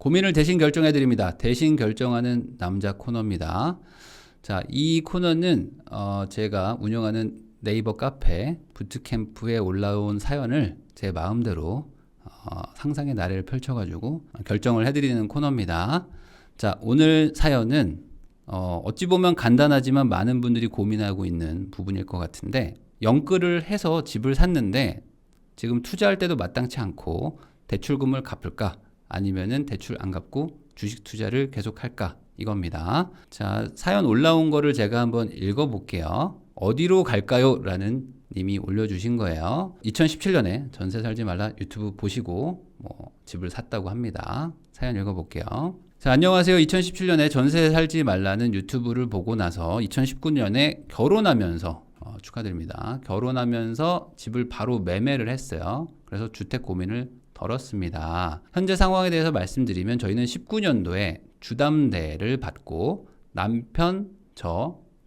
고민을 대신 결정해 드립니다. 대신 결정하는 남자 코너입니다. 자, 이 코너는 제가 운영하는 네이버 카페 부트캠프에 올라온 사연을 제 마음대로 상상의 나래를 펼쳐가지고 결정을 해드리는 코너입니다. 자, 오늘 사연은 어찌 보면 간단하지만 많은 분들이 고민하고 있는 부분일 것 같은데, 영끌을 해서 집을 샀는데 지금 투자할 때도 마땅치 않고 대출금을 갚을까, 아니면은 대출 안 갚고 주식 투자를 계속할까, 이겁니다. 자, 사연 올라온 거를 제가 한번 읽어볼게요. 어디로 갈까요? 라는 님이 올려주신 거예요. 2017년에 전세 살지 말라 유튜브 보시고 집을 샀다고 합니다. 사연 읽어볼게요. 자, 안녕하세요. 2017년에 전세 살지 말라는 유튜브를 보고 나서 2019년에 결혼하면서 축하드립니다. 결혼하면서 집을 바로 매매를 했어요. 그래서 주택 고민을 덜었습니다. 현재 상황에 대해서 말씀드리면, 저희는 19년도에 주담대를 받고 남편,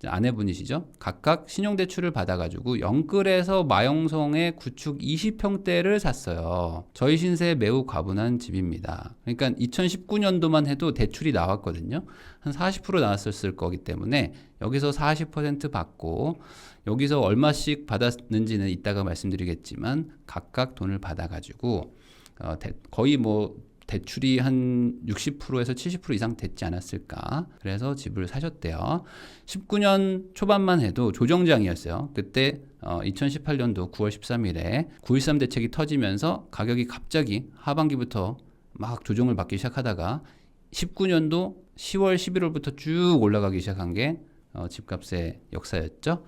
아내분이시죠, 각각 신용대출을 받아가지고 영끌에서 마영성의 구축 20평대를 샀어요. 저희 신세에 매우 과분한 집입니다. 그러니까 2019년도만 해도 대출이 나왔거든요. 한 40% 나왔었을 거기 때문에 여기서 40% 받고, 여기서 얼마씩 받았는지는 이따가 말씀드리겠지만 각각 돈을 받아가지고 거의 대출이 한 60%에서 70% 이상 됐지 않았을까. 그래서 집을 사셨대요. 19년 초반만 해도 조정장이었어요. 그때 2018년도 9월 13일에 9.13 대책이 터지면서 가격이 갑자기 하반기부터 막 조정을 받기 시작하다가 19년도 10월 11월부터 쭉 올라가기 시작한 게 집값의 역사였죠.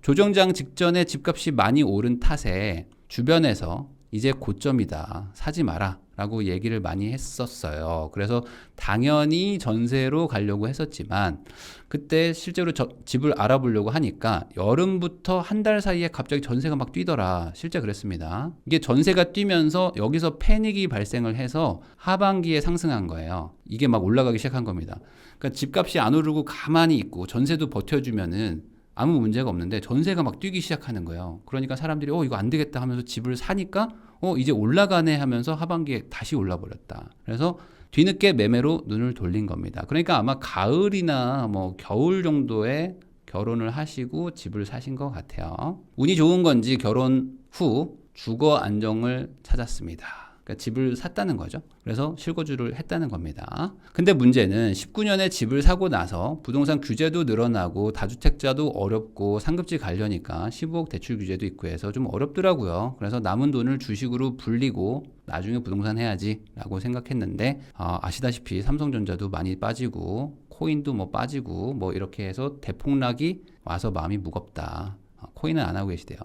조정장 직전에 집값이 많이 오른 탓에 주변에서 이제 고점이다, 사지 마라 라고 얘기를 많이 했었어요. 그래서 당연히 전세로 가려고 했었지만, 그때 실제로 집을 알아보려고 하니까 여름부터 한 달 사이에 갑자기 전세가 막 뛰더라. 실제 그랬습니다. 이게 전세가 뛰면서 여기서 패닉이 발생을 해서 하반기에 상승한 거예요. 이게 막 올라가기 시작한 겁니다. 그러니까 집값이 안 오르고 가만히 있고 전세도 버텨주면은 아무 문제가 없는데 전세가 막 뛰기 시작하는 거예요. 그러니까 사람들이 이거 안 되겠다 하면서 집을 사니까 이제 올라가네 하면서 하반기에 다시 올라버렸다. 그래서 뒤늦게 매매로 눈을 돌린 겁니다. 그러니까 아마 가을이나 겨울 정도에 결혼을 하시고 집을 사신 것 같아요. 운이 좋은 건지 결혼 후 주거 안정을 찾았습니다. 그러니까 집을 샀다는 거죠. 그래서 실거주를 했다는 겁니다. 근데 문제는 19년에 집을 사고 나서 부동산 규제도 늘어나고 다주택자도 어렵고 상급지 가려니까 15억 대출 규제도 있고 해서 좀 어렵더라고요. 그래서 남은 돈을 주식으로 불리고 나중에 부동산 해야지 라고 생각했는데, 아시다시피 삼성전자도 많이 빠지고 코인도 빠지고 이렇게 해서 대폭락이 와서 마음이 무겁다. 코인은 안 하고 계시대요.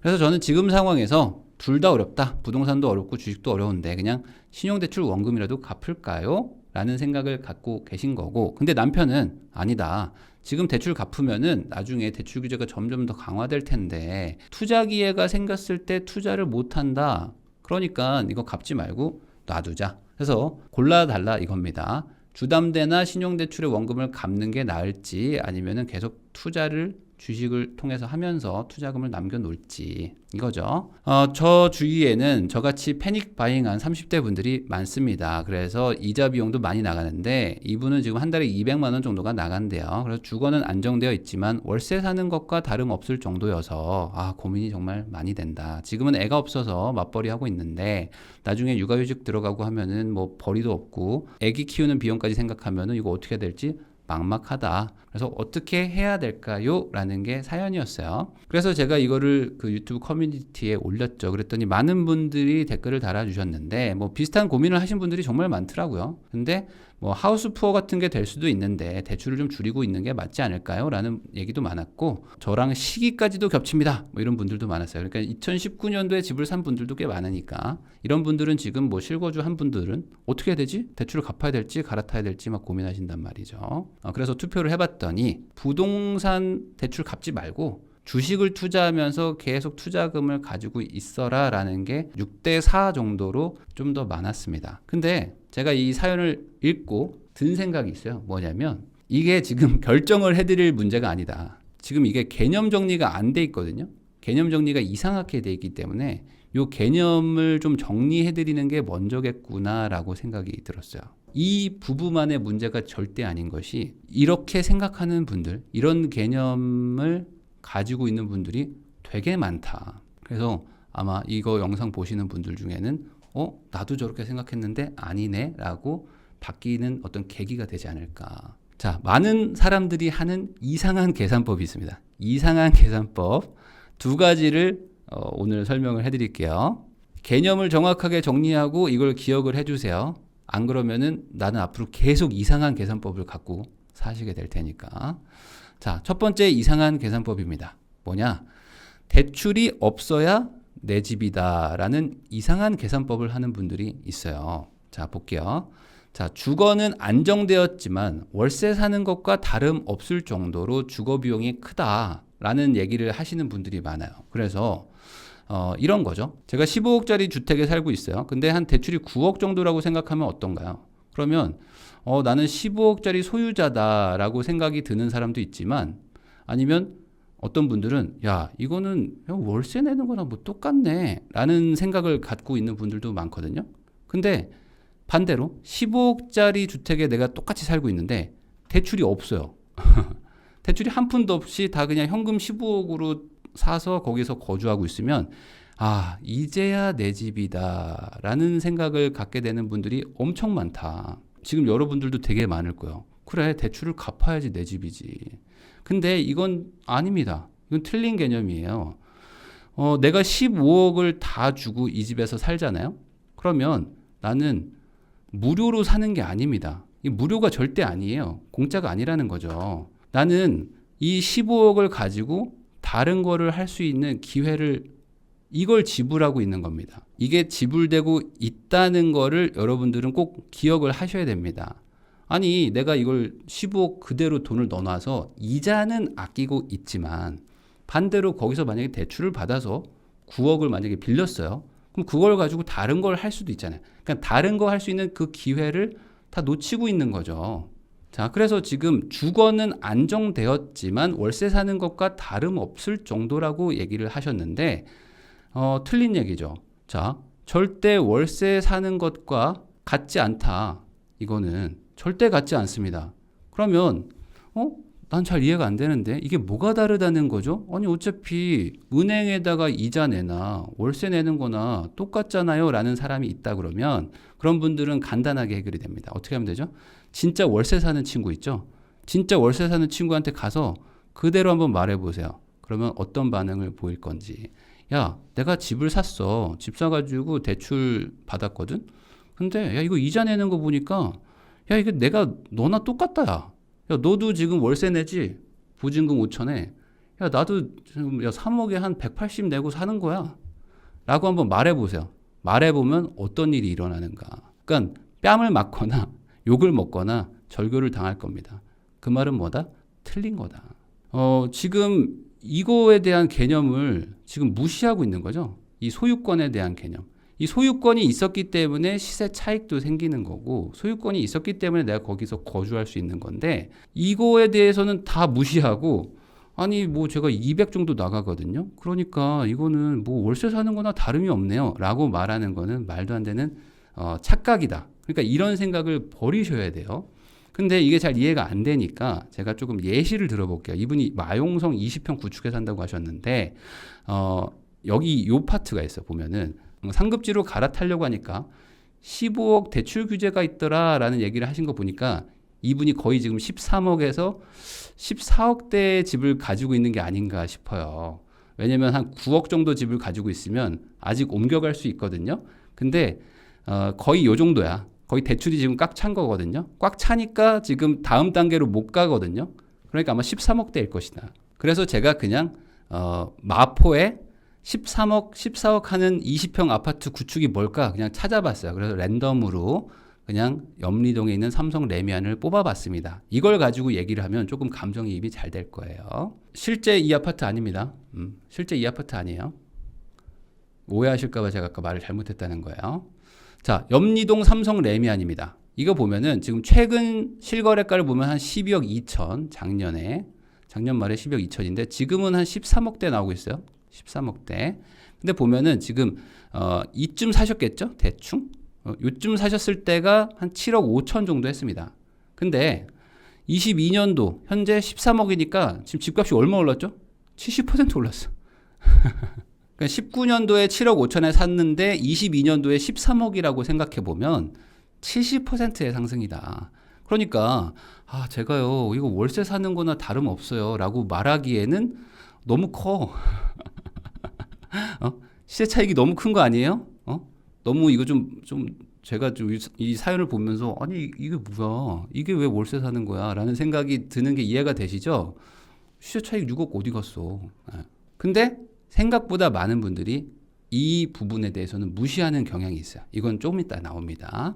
그래서 저는 지금 상황에서 둘 다 어렵다, 부동산도 어렵고 주식도 어려운데 그냥 신용대출 원금이라도 갚을까요? 라는 생각을 갖고 계신 거고, 근데 남편은 아니다, 지금 대출 갚으면은 나중에 대출 규제가 점점 더 강화될 텐데 투자 기회가 생겼을 때 투자를 못한다. 그러니까 이거 갚지 말고 놔두자. 그래서 골라달라 이겁니다. 주담대나 신용대출의 원금을 갚는 게 나을지, 아니면은 계속 투자를 주식을 통해서 하면서 투자금을 남겨놓을지, 이거죠. 저 주위에는 저같이 패닉 바잉한 30대 분들이 많습니다. 그래서 이자 비용도 많이 나가는데 이분은 지금 한 달에 200만 원 정도가 나간대요. 그래서 주거는 안정되어 있지만 월세 사는 것과 다름없을 정도여서 고민이 정말 많이 된다. 지금은 애가 없어서 맞벌이 하고 있는데 나중에 육아휴직 들어가고 하면은 벌이도 없고 애기 키우는 비용까지 생각하면은 이거 어떻게 해야 될지 막막하다. 그래서 어떻게 해야 될까요? 라는 게 사연이었어요. 그래서 제가 이거를 그 유튜브 커뮤니티에 올렸죠. 그랬더니 많은 분들이 댓글을 달아주셨는데 비슷한 고민을 하신 분들이 정말 많더라고요. 근데 하우스 푸어 같은 게 될 수도 있는데 대출을 좀 줄이고 있는 게 맞지 않을까요? 라는 얘기도 많았고, 저랑 시기까지도 겹칩니다. 이런 분들도 많았어요. 그러니까 2019년도에 집을 산 분들도 꽤 많으니까 이런 분들은 지금 실거주 한 분들은 어떻게 해야 되지? 대출을 갚아야 될지 갈아타야 될지 막 고민하신단 말이죠. 그래서 투표를 해봤더니 부동산 대출 갚지 말고 주식을 투자하면서 계속 투자금을 가지고 있어라 라는 게 6대4 정도로 좀 더 많았습니다. 근데 제가 이 사연을 읽고 든 생각이 있어요. 뭐냐면 이게 지금 결정을 해드릴 문제가 아니다. 지금 이게 개념 정리가 안 돼 있거든요. 개념 정리가 이상하게 돼 있기 때문에 요 개념을 좀 정리해드리는 게 먼저겠구나라고 생각이 들었어요. 이 부부만의 문제가 절대 아닌 것이 이렇게 생각하는 분들, 이런 개념을 가지고 있는 분들이 되게 많다. 그래서 아마 이거 영상 보시는 분들 중에는 나도 저렇게 생각했는데 아니네 라고 바뀌는 어떤 계기가 되지 않을까. 자, 많은 사람들이 하는 이상한 계산법이 있습니다. 이상한 계산법 두 가지를 오늘 설명을 해드릴게요. 개념을 정확하게 정리하고 이걸 기억을 해주세요. 안 그러면은 나는 앞으로 계속 이상한 계산법을 갖고 사시게 될 테니까. 자, 첫 번째 이상한 계산법입니다. 뭐냐? 대출이 없어야 내 집이다 라는 이상한 계산법을 하는 분들이 있어요. 자, 볼게요. 자, 주거는 안정되었지만 월세 사는 것과 다름없을 정도로 주거 비용이 크다 라는 얘기를 하시는 분들이 많아요. 그래서 이런 거죠. 제가 15억짜리 주택에 살고 있어요. 근데 한 대출이 9억 정도라고 생각하면 어떤가요? 그러면 나는 15억짜리 소유자다라고 생각이 드는 사람도 있지만, 아니면 어떤 분들은 야, 이거는 월세 내는 거나 뭐 똑같네 라는 생각을 갖고 있는 분들도 많거든요. 근데 반대로 15억짜리 주택에 내가 똑같이 살고 있는데 대출이 없어요. 대출이 한 푼도 없이 다 그냥 현금 15억으로 사서 거기서 거주하고 있으면 이제야 내 집이다 라는 생각을 갖게 되는 분들이 엄청 많다. 지금 여러분들도 되게 많을 거예요. 그래, 대출을 갚아야지 내 집이지. 근데 이건 아닙니다. 이건 틀린 개념이에요. 내가 15억을 다 주고 이 집에서 살잖아요. 그러면 나는 무료로 사는 게 아닙니다. 이 무료가 절대 아니에요. 공짜가 아니라는 거죠. 나는 이 15억을 가지고 다른 거를 할 수 있는 기회를, 이걸 지불하고 있는 겁니다. 이게 지불되고 있다는 거를 여러분들은 꼭 기억을 하셔야 됩니다. 아니, 내가 이걸 15억 그대로 돈을 넣어놔서 이자는 아끼고 있지만 반대로 거기서 만약에 대출을 받아서 9억을 만약에 빌렸어요. 그럼 그걸 가지고 다른 걸 할 수도 있잖아요. 그러니까 다른 거 할 수 있는 그 기회를 다 놓치고 있는 거죠. 자, 그래서 지금 주거는 안정되었지만 월세 사는 것과 다름없을 정도라고 얘기를 하셨는데 틀린 얘기죠. 자, 절대 월세 사는 것과 같지 않다. 이거는 절대 같지 않습니다. 그러면 난 잘 이해가 안 되는데 이게 뭐가 다르다는 거죠? 아니, 어차피 은행에다가 이자 내나 월세 내는 거나 똑같잖아요 라는 사람이 있다 그러면 그런 분들은 간단하게 해결이 됩니다. 어떻게 하면 되죠? 진짜 월세 사는 친구 있죠? 진짜 월세 사는 친구한테 가서 그대로 한번 말해보세요. 그러면 어떤 반응을 보일 건지. 야, 내가 집을 샀어. 집 사가지고 대출 받았거든? 근데 야, 이거 이자 내는 거 보니까 야, 이게 내가 너나 똑같다. 야, 너도 지금 월세 내지? 보증금 5천에. 야, 나도 지금 3억에 한 180 내고 사는 거야. 라고 한번 말해보세요. 말해보면 어떤 일이 일어나는가. 그러니까 뺨을 맞거나 욕을 먹거나 절교를 당할 겁니다. 그 말은 뭐다? 틀린 거다. 지금 이거에 대한 개념을 지금 무시하고 있는 거죠. 이 소유권에 대한 개념. 이 소유권이 있었기 때문에 시세 차익도 생기는 거고, 소유권이 있었기 때문에 내가 거기서 거주할 수 있는 건데, 이거에 대해서는 다 무시하고, 아니 뭐 제가 200 정도 나가거든요. 그러니까 이거는 뭐 월세 사는 거나 다름이 없네요 라고 말하는 거는 말도 안 되는 착각이다. 그러니까 이런 생각을 버리셔야 돼요. 근데 이게 잘 이해가 안 되니까 제가 조금 예시를 들어볼게요. 이분이 마용성 20평 구축에 산다고 하셨는데 여기 요 파트가 있어. 보면은 상급지로 갈아타려고 하니까 15억 대출 규제가 있더라 라는 얘기를 하신 거 보니까 이분이 거의 지금 13억에서 14억대의 집을 가지고 있는 게 아닌가 싶어요. 왜냐면 한 9억 정도 집을 가지고 있으면 아직 옮겨갈 수 있거든요. 근데 거의 요 정도야. 거의 대출이 지금 꽉 찬 거거든요. 꽉 차니까 지금 다음 단계로 못 가거든요. 그러니까 아마 13억대일 것이다. 그래서 제가 그냥 마포에 13억, 14억 하는 20평 아파트 구축이 뭘까 그냥 찾아봤어요. 그래서 랜덤으로 그냥 염리동에 있는 삼성 레미안을 뽑아봤습니다. 이걸 가지고 얘기를 하면 조금 감정이입이 잘 될 거예요. 실제 이 아파트 아닙니다. 실제 이 아파트 아니에요. 오해하실까봐 제가 아까 말을 잘못했다는 거예요. 자, 염리동 삼성 레미안입니다. 이거 보면은 지금 최근 실거래가를 보면 한 12억 2천, 작년 말에 12억 2천인데 지금은 한 13억대 나오고 있어요. 13억대. 근데 보면은 지금 이쯤 사셨겠죠? 대충? 요쯤 사셨을 때가 한 7억 5천 정도 했습니다. 근데 22년도 현재 13억이니까 지금 집값이 얼마 올랐죠? 70% 올랐어. 그러니까 19년도에 7억 5천에 샀는데 22년도에 13억이라고 생각해 보면 70%의 상승이다. 그러니까 제가요 이거 월세 사는 거나 다름없어요 라고 말하기에는 너무 커. 시세 차익이 너무 큰 거 아니에요? 너무 이거 좀 제가 좀 이 사연을 보면서 아니 이게 뭐야? 이게 왜 월세 사는 거야? 라는 생각이 드는 게 이해가 되시죠? 시세 차익 6억 어디 갔어? 근데 생각보다 많은 분들이 이 부분에 대해서는 무시하는 경향이 있어요. 이건 조금 이따 나옵니다.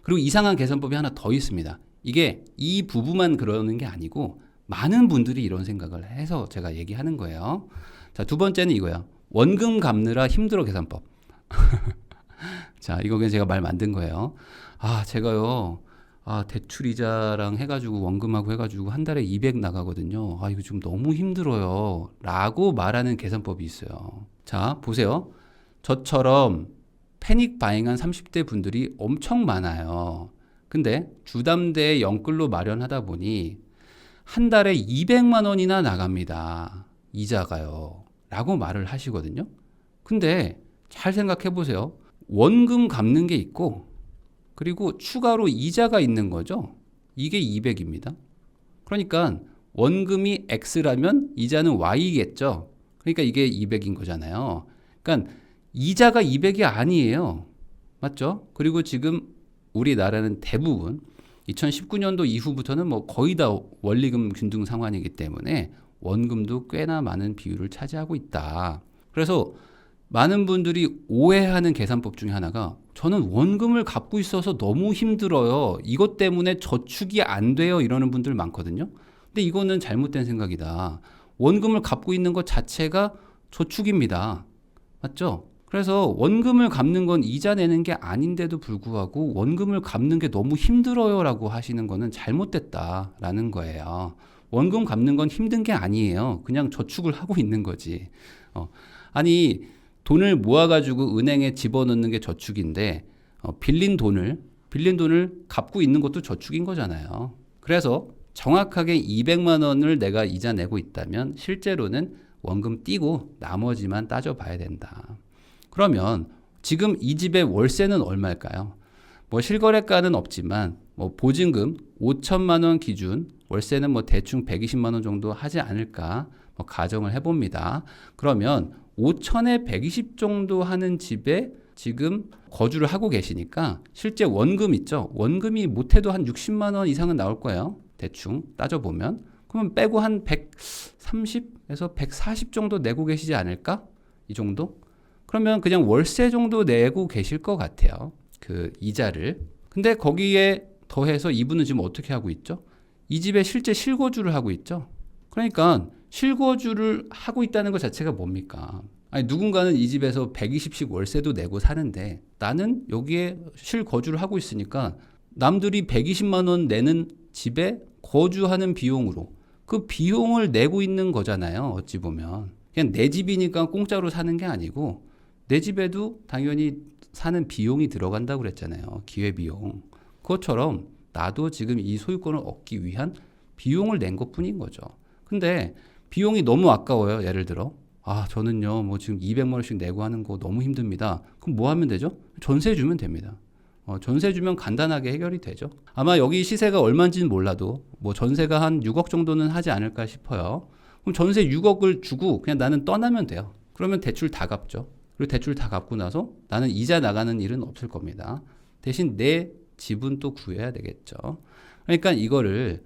그리고 이상한 계산법이 하나 더 있습니다. 이게 이 부부만 그러는 게 아니고 많은 분들이 이런 생각을 해서 제가 얘기하는 거예요. 자, 두 번째는 이거예요. 원금 갚느라 힘들어 계산법. 자, 이거 그냥 제가 말 만든 거예요. 제가요. 대출이자랑 해가지고 원금하고 해가지고 한 달에 200 나가거든요. 이거 좀 너무 힘들어요. 라고 말하는 계산법이 있어요. 자, 보세요. 저처럼 패닉 바잉한 30대 분들이 엄청 많아요. 근데 주담대 영끌로 마련하다 보니 한 달에 200만 원이나 나갑니다. 이자가요. 라고 말을 하시거든요. 근데 잘 생각해 보세요. 원금 갚는 게 있고 그리고 추가로 이자가 있는 거죠. 이게 200입니다. 그러니까 원금이 X라면 이자는 Y겠죠. 그러니까 이게 200인 거잖아요. 그러니까 이자가 200이 아니에요. 맞죠? 그리고 지금 우리나라는 대부분 2019년도 이후부터는 뭐 거의 다 원리금 균등 상환이기 때문에 원금도 꽤나 많은 비율을 차지하고 있다. 그래서 많은 분들이 오해하는 계산법 중에 하나가 저는 원금을 갚고 있어서 너무 힘들어요. 이것 때문에 저축이 안 돼요. 이러는 분들 많거든요. 근데 이거는 잘못된 생각이다. 원금을 갚고 있는 것 자체가 저축입니다. 맞죠? 그래서 원금을 갚는 건 이자 내는 게 아닌데도 불구하고 원금을 갚는 게 너무 힘들어요 라고 하시는 거는 잘못됐다라는 거예요. 원금 갚는 건 힘든 게 아니에요. 그냥 저축을 하고 있는 거지. 아니 돈을 모아가지고 은행에 집어넣는 게 저축인데 빌린 돈을 갚고 있는 것도 저축인 거잖아요. 그래서 정확하게 200만 원을 내가 이자 내고 있다면 실제로는 원금 띄고 나머지만 따져봐야 된다. 그러면 지금 이 집의 월세는 얼마일까요? 뭐 실거래가는 없지만 뭐 보증금 5천만 원 기준 월세는 뭐 대충 120만 원 정도 하지 않을까 뭐 가정을 해봅니다. 그러면 5천에 120 정도 하는 집에 지금 거주를 하고 계시니까 실제 원금 있죠? 원금이 못해도 한 60만 원 이상은 나올 거예요. 대충 따져보면. 그러면 빼고 한 130에서 140 정도 내고 계시지 않을까? 이 정도? 그러면 그냥 월세 정도 내고 계실 것 같아요. 그 이자를. 근데 거기에 더해서 이분은 지금 어떻게 하고 있죠? 이 집에 실제 실거주를 하고 있죠? 그러니까 실거주를 하고 있다는 것 자체가 뭡니까? 아니 누군가는 이 집에서 120씩 월세도 내고 사는데 나는 여기에 실거주를 하고 있으니까 남들이 120만 원 내는 집에 거주하는 비용으로 그 비용을 내고 있는 거잖아요. 어찌 보면. 그냥 내 집이니까 공짜로 사는 게 아니고 내 집에도 당연히 사는 비용이 들어간다고 그랬잖아요. 기회비용. 그것처럼 나도 지금 이 소유권을 얻기 위한 비용을 낸 것뿐인 거죠. 근데 비용이 너무 아까워요. 예를 들어 저는요 뭐 지금 200만 원씩 내고 하는 거 너무 힘듭니다. 그럼 뭐 하면 되죠? 전세 주면 됩니다. 전세 주면 간단하게 해결이 되죠. 아마 여기 시세가 얼마인지는 몰라도 뭐 전세가 한 6억 정도는 하지 않을까 싶어요. 그럼 전세 6억을 주고 그냥 나는 떠나면 돼요. 그러면 대출 다 갚죠. 그리고 대출 다 갚고 나서 나는 이자 나가는 일은 없을 겁니다. 대신 내 집은 또 구해야 되겠죠. 그러니까 이거를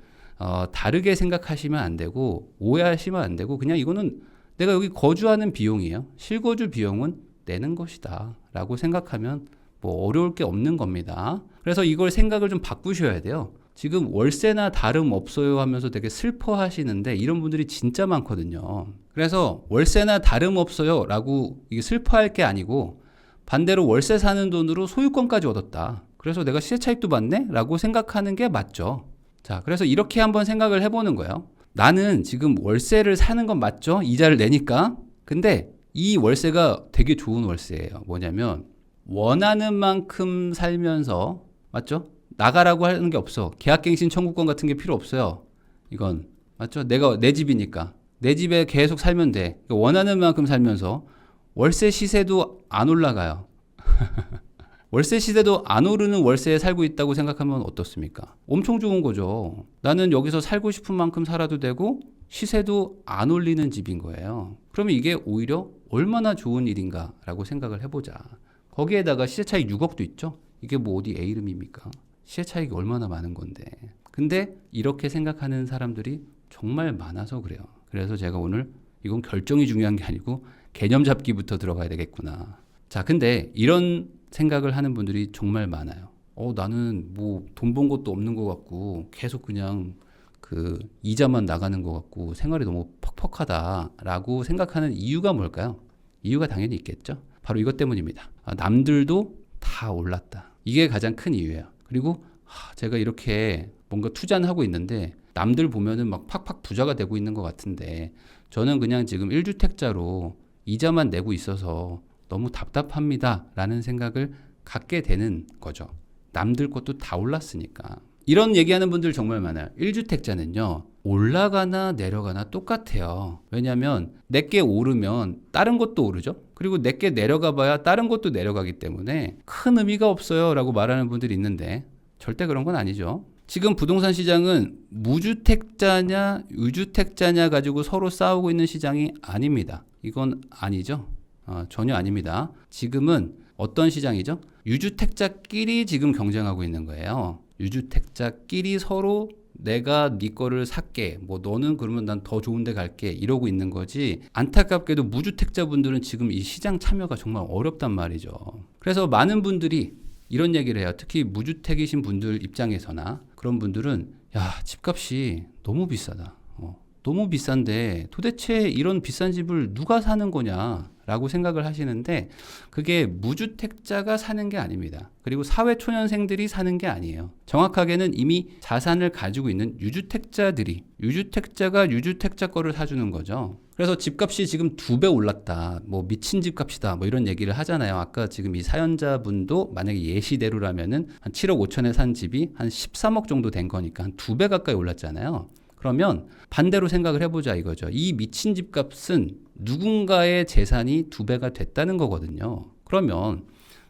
다르게 생각하시면 안 되고 오해하시면 안 되고 그냥 이거는 내가 여기 거주하는 비용이에요. 실거주 비용은 내는 것이다 라고 생각하면 뭐 어려울 게 없는 겁니다. 그래서 이걸 생각을 좀 바꾸셔야 돼요. 지금 월세나 다름없어요 하면서 되게 슬퍼하시는데 이런 분들이 진짜 많거든요. 그래서 월세나 다름없어요 라고 이게 슬퍼할 게 아니고 반대로 월세 사는 돈으로 소유권까지 얻었다. 그래서 내가 시세 차익도 받네? 라고 생각하는 게 맞죠. 자, 그래서 이렇게 한번 생각을 해보는 거예요. 나는 지금 월세를 사는 건 맞죠? 이자를 내니까. 근데 이 월세가 되게 좋은 월세예요. 뭐냐면 원하는 만큼 살면서, 맞죠? 나가라고 하는 게 없어. 계약갱신 청구권 같은 게 필요 없어요. 이건 맞죠? 내가 내 집이니까 내 집에 계속 살면 돼. 원하는 만큼 살면서 월세 시세도 안 올라가요. 월세 시세도 안 오르는 월세에 살고 있다고 생각하면 어떻습니까? 엄청 좋은 거죠. 나는 여기서 살고 싶은 만큼 살아도 되고 시세도 안 올리는 집인 거예요. 그러면 이게 오히려 얼마나 좋은 일인가라고 생각을 해보자. 거기에다가 시세 차익 6억도 있죠. 이게 뭐 어디 애 이름입니까? 시세 차익이 얼마나 많은 건데. 근데 이렇게 생각하는 사람들이 정말 많아서 그래요. 그래서 제가 오늘 이건 결정이 중요한 게 아니고 개념 잡기부터 들어가야 되겠구나. 자, 근데 이런 생각을 하는 분들이 정말 많아요. 나는 뭐 돈 번 것도 없는 것 같고 계속 그냥 그 이자만 나가는 것 같고 생활이 너무 퍽퍽하다라고 생각하는 이유가 뭘까요? 이유가 당연히 있겠죠. 바로 이것 때문입니다. 남들도 다 올랐다. 이게 가장 큰 이유예요. 그리고 제가 이렇게 뭔가 투자는 하고 있는데 남들 보면은 막 팍팍 부자가 되고 있는 것 같은데 저는 그냥 지금 1주택자로 이자만 내고 있어서 너무 답답합니다 라는 생각을 갖게 되는 거죠. 남들 것도 다 올랐으니까. 이런 얘기하는 분들 정말 많아요. 1주택자는요 올라가나 내려가나 똑같아요. 왜냐하면 내게 오르면 다른 것도 오르죠. 그리고 내게 내려가 봐야 다른 것도 내려가기 때문에 큰 의미가 없어요 라고 말하는 분들이 있는데 절대 그런 건 아니죠. 지금 부동산 시장은 무주택자냐 유주택자냐 가지고 서로 싸우고 있는 시장이 아닙니다. 이건 아니죠. 전혀 아닙니다. 지금은 어떤 시장이죠? 유주택자끼리 지금 경쟁하고 있는 거예요. 유주택자끼리 서로 내가 네 거를 살게, 뭐 너는 그러면 난 더 좋은 데 갈게 이러고 있는 거지. 안타깝게도 무주택자분들은 지금 이 시장 참여가 정말 어렵단 말이죠. 그래서 많은 분들이 이런 얘기를 해요. 특히 무주택이신 분들 입장에서나 그런 분들은 야, 집값이 너무 비싸다. 너무 비싼데 도대체 이런 비싼 집을 누가 사는 거냐 라고 생각을 하시는데 그게 무주택자가 사는 게 아닙니다. 그리고 사회초년생들이 사는 게 아니에요. 정확하게는 이미 자산을 가지고 있는 유주택자들이 유주택자가 유주택자 거를 사주는 거죠. 그래서 집값이 지금 2배 올랐다. 뭐 미친 집값이다. 뭐 이런 얘기를 하잖아요. 아까 지금 이 사연자분도 만약에 예시대로라면은 한 7억 5천에 산 집이 한 13억 정도 된 거니까 한 2배 가까이 올랐잖아요. 그러면 반대로 생각을 해보자 이거죠. 이 미친 집값은 누군가의 재산이 2배가 됐다는 거거든요. 그러면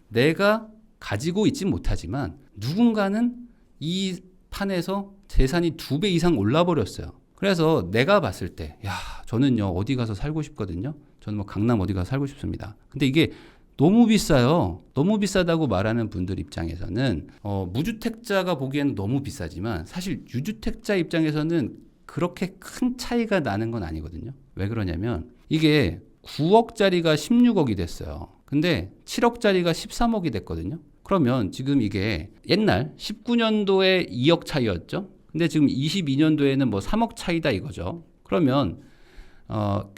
내가 가지고 있지 못하지만 누군가는 이 판에서 재산이 2배 이상 올라버렸어요. 그래서 내가 봤을 때, 저는요, 어디 가서 살고 싶거든요. 저는 뭐 강남 어디 가서 살고 싶습니다. 근데 이게 너무 비싸요. 너무 비싸다고 말하는 분들 입장에서는 무주택자가 보기에는 너무 비싸지만 사실 유주택자 입장에서는 그렇게 큰 차이가 나는 건 아니거든요. 왜 그러냐면 이게 9억짜리가 16억이 됐어요. 근데 7억짜리가 13억이 됐거든요. 그러면 지금 이게 옛날 19년도에 2억 차이였죠. 근데 지금 22년도에는 뭐 3억 차이다 이거죠. 그러면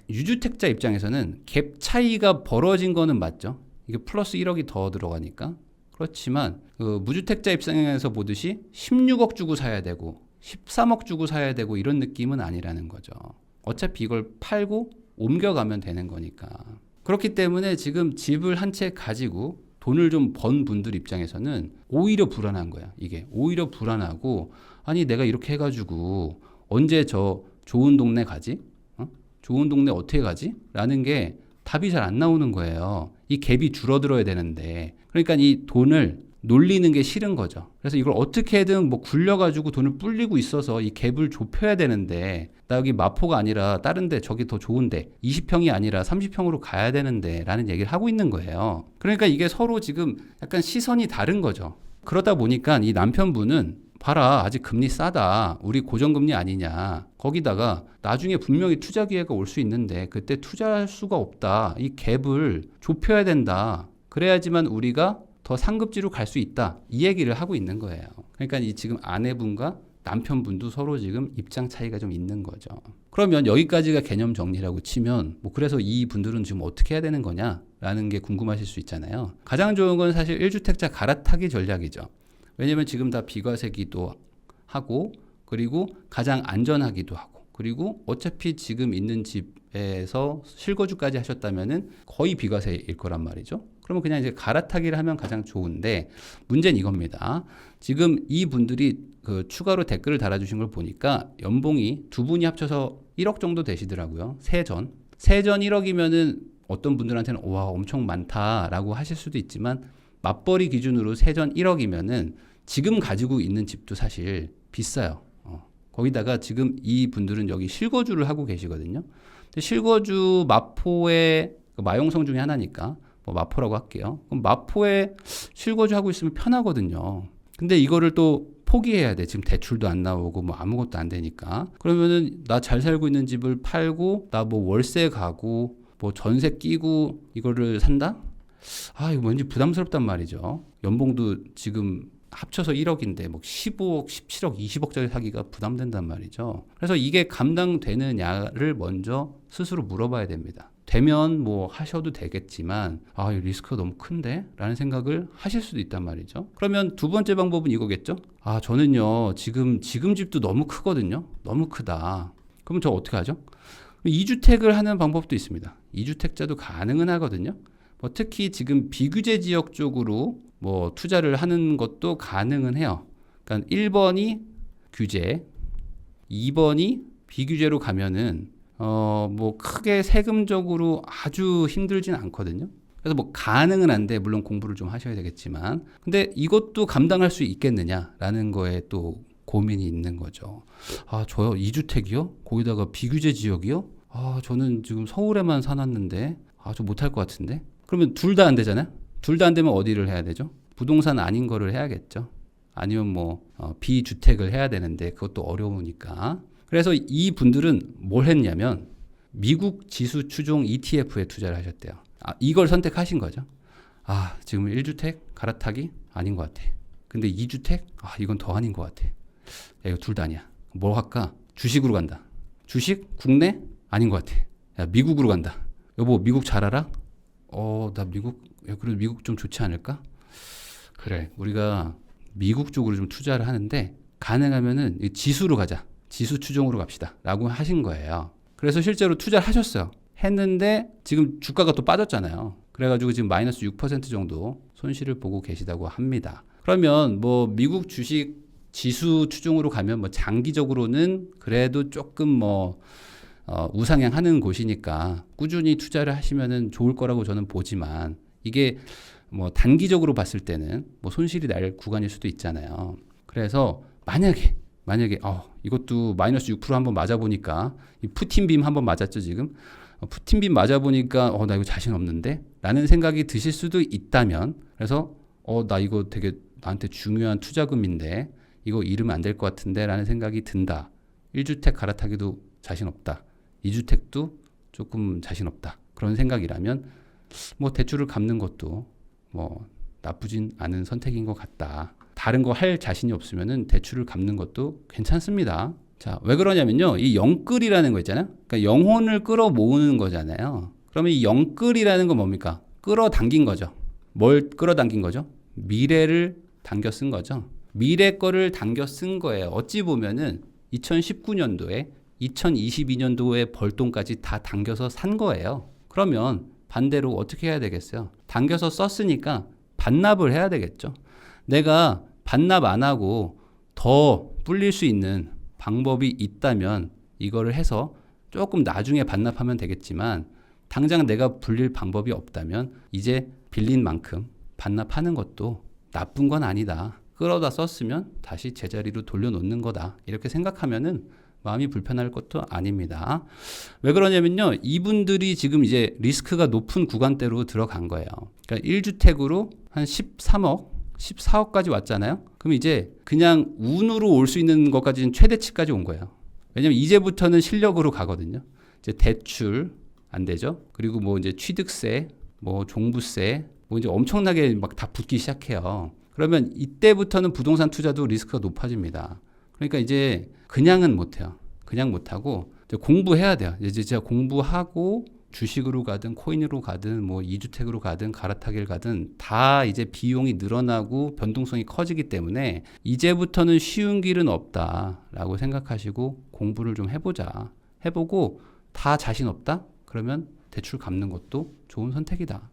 유주택자 입장에서는 갭 차이가 벌어진 거는 맞죠. 이게 플러스 1억이 더 들어가니까. 그렇지만 무주택자 입장에서 보듯이 16억 주고 사야 되고 13억 주고 사야 되고 이런 느낌은 아니라는 거죠. 어차피 이걸 팔고 옮겨가면 되는 거니까. 그렇기 때문에 지금 집을 한 채 가지고 돈을 좀 번 분들 입장에서는 오히려 불안한 거야. 이게 오히려 불안하고 아니 내가 이렇게 해가지고 언제 저 좋은 동네 가지? 좋은 동네 어떻게 가지? 라는 게 답이 잘 안 나오는 거예요. 이 갭이 줄어들어야 되는데 그러니까 이 돈을 놀리는 게 싫은 거죠. 그래서 이걸 어떻게든 뭐 굴려가지고 돈을 불리고 있어서 이 갭을 좁혀야 되는데 나 여기 마포가 아니라 다른 데 저기 더 좋은데 20평이 아니라 30평으로 가야 되는데 라는 얘기를 하고 있는 거예요. 그러니까 이게 서로 지금 약간 시선이 다른 거죠. 그러다 보니까 이 남편분은 봐라 아직 금리 싸다 우리 고정금리 아니냐 거기다가 나중에 분명히 투자 기회가 올 수 있는데 그때 투자할 수가 없다 이 갭을 좁혀야 된다 그래야지만 우리가 더 상급지로 갈 수 있다 이 얘기를 하고 있는 거예요. 그러니까 이 지금 아내분과 남편분도 서로 지금 입장 차이가 좀 있는 거죠. 그러면 여기까지가 개념 정리라고 치면 뭐 그래서 이 분들은 지금 어떻게 해야 되는 거냐라는 게 궁금하실 수 있잖아요. 가장 좋은 건 사실 1주택자 갈아타기 전략이죠. 왜냐면 지금 다 비과세기도 하고 그리고 가장 안전하기도 하고 그리고 어차피 지금 있는 집 주택에서 실거주까지 하셨다면은 거의 비과세일 거란 말이죠. 그러면 그냥 이제 갈아타기를 하면 가장 좋은데 문제는 이겁니다. 지금 이 분들이 그 추가로 댓글을 달아주신 걸 보니까 연봉이 두 분이 합쳐서 1억 정도 되시더라고요. 세전 1억이면은 어떤 분들한테는 와 엄청 많다라고 하실 수도 있지만 맞벌이 기준으로 세전 1억이면은 지금 가지고 있는 집도 사실 비싸요. 거기다가 지금 이 분들은 여기 실거주를 하고 계시거든요. 근데 실거주 마포의 마용성 중에 하나니까 뭐 마포라고 할게요. 그럼 마포에 실거주하고 있으면 편하거든요. 근데 이거를 또 포기해야 돼. 지금 대출도 안 나오고 뭐 아무것도 안 되니까. 그러면은 나 잘 살고 있는 집을 팔고 나 뭐 월세 가고 뭐 전세 끼고 이거를 산다? 아, 이거 왠지 부담스럽단 말이죠. 연봉도 지금 합쳐서 1억인데 뭐 15억, 17억, 20억짜리 사기가 부담된단 말이죠. 그래서 이게 감당되느냐를 먼저 스스로 물어봐야 됩니다. 되면 뭐 하셔도 되겠지만 아, 이 리스크가 너무 큰데? 라는 생각을 하실 수도 있단 말이죠. 그러면 두 번째 방법은 이거겠죠? 아, 저는요 지금 집도 너무 크거든요. 너무 크다. 그럼 저 어떻게 하죠? 2주택을 하는 방법도 있습니다. 2주택자도 가능은 하거든요. 뭐 특히 지금 비규제 지역 쪽으로 뭐 투자를 하는 것도 가능은 해요. 그러니까 1번이 규제, 2번이 비규제로 가면은 뭐 크게 세금적으로 아주 힘들진 않거든요. 그래서 뭐 가능은 한데 물론 공부를 좀 하셔야 되겠지만 근데 이것도 감당할 수 있겠느냐라는 거에 또 고민이 있는 거죠. 아, 저요 2주택이요? 거기다가 비규제 지역이요? 아, 저는 지금 서울에만 사놨는데 아, 저 못할 것 같은데? 그러면 둘 다 안 되잖아요? 둘 다 안 되면 어디를 해야 되죠? 부동산 아닌 거를 해야겠죠. 아니면 뭐 비주택을 해야 되는데 그것도 어려우니까. 그래서 이 분들은 뭘 했냐면 미국 지수 추종 ETF에 투자를 하셨대요. 아, 이걸 선택하신 거죠. 아, 지금 1주택 갈아타기 아닌 것 같아. 근데 2주택? 아, 이건 더 아닌 것 같아. 야, 이거 둘 다 아니야. 뭐 할까? 주식으로 간다. 주식? 국내? 아닌 것 같아. 야, 미국으로 간다. 여보, 미국 잘 알아? 나 미국, 그래도 미국 좀 좋지 않을까? 그래, 우리가 미국 쪽으로 좀 투자를 하는데 가능하면은 지수로 가자. 지수 추종으로 갑시다. 라고 하신 거예요. 그래서 실제로 투자를 하셨어요. 했는데 지금 주가가 또 빠졌잖아요. 그래가지고 지금 마이너스 6% 정도 손실을 보고 계시다고 합니다. 그러면 뭐 미국 주식 지수 추종으로 가면 뭐 장기적으로는 그래도 조금 뭐 우상향하는 곳이니까 꾸준히 투자를 하시면은 좋을 거라고 저는 보지만 이게 뭐 단기적으로 봤을 때는 뭐 손실이 날 구간일 수도 있잖아요. 그래서 만약에 이것도 마이너스 6% 한번 맞아보니까 이 푸틴빔 한번 맞았죠 지금. 푸틴빔 맞아보니까 나 이거 자신 없는데? 라는 생각이 드실 수도 있다면 그래서 나 이거 되게 나한테 중요한 투자금인데 이거 잃으면 안 될 것 같은데 라는 생각이 든다. 1주택 갈아타기도 자신 없다. 2주택도 조금 자신 없다. 그런 생각이라면 뭐 대출을 갚는 것도 뭐 나쁘진 않은 선택인 것 같다. 다른 거 할 자신이 없으면은 대출을 갚는 것도 괜찮습니다. 자, 왜 그러냐면요. 이 영끌이라는 거 있잖아요. 그러니까 영혼을 끌어모으는 거잖아요. 그러면 이 영끌이라는 건 뭡니까? 끌어당긴 거죠. 뭘 끌어당긴 거죠? 미래를 당겨 쓴 거죠. 미래 거를 당겨 쓴 거예요. 어찌 보면은 2019년도에 2022년도에 벌돈까지 다 당겨서 산 거예요. 그러면 반대로 어떻게 해야 되겠어요? 당겨서 썼으니까 반납을 해야 되겠죠. 내가 반납 안 하고 더 불릴 수 있는 방법이 있다면 이거를 해서 조금 나중에 반납하면 되겠지만 당장 내가 불릴 방법이 없다면 이제 빌린 만큼 반납하는 것도 나쁜 건 아니다. 끌어다 썼으면 다시 제자리로 돌려놓는 거다. 이렇게 생각하면은 마음이 불편할 것도 아닙니다. 왜 그러냐면요. 이분들이 지금 이제 리스크가 높은 구간대로 들어간 거예요. 그러니까 1주택으로 한 13억, 14억까지 왔잖아요. 그럼 이제 그냥 운으로 올 수 있는 것까지는 최대치까지 온 거예요. 왜냐면 이제부터는 실력으로 가거든요. 이제 대출 안 되죠. 그리고 뭐 이제 취득세, 뭐 종부세, 뭐 이제 엄청나게 막 다 붙기 시작해요. 그러면 이때부터는 부동산 투자도 리스크가 높아집니다. 그러니까 이제 그냥은 못해요. 그냥 못하고 이제 공부해야 돼요. 이제 제가 공부하고 주식으로 가든 코인으로 가든 뭐 2주택으로 가든 갈아타기를 가든 다 이제 비용이 늘어나고 변동성이 커지기 때문에 이제부터는 쉬운 길은 없다라고 생각하시고 공부를 좀 해보자. 해보고 다 자신 없다? 그러면 대출 갚는 것도 좋은 선택이다.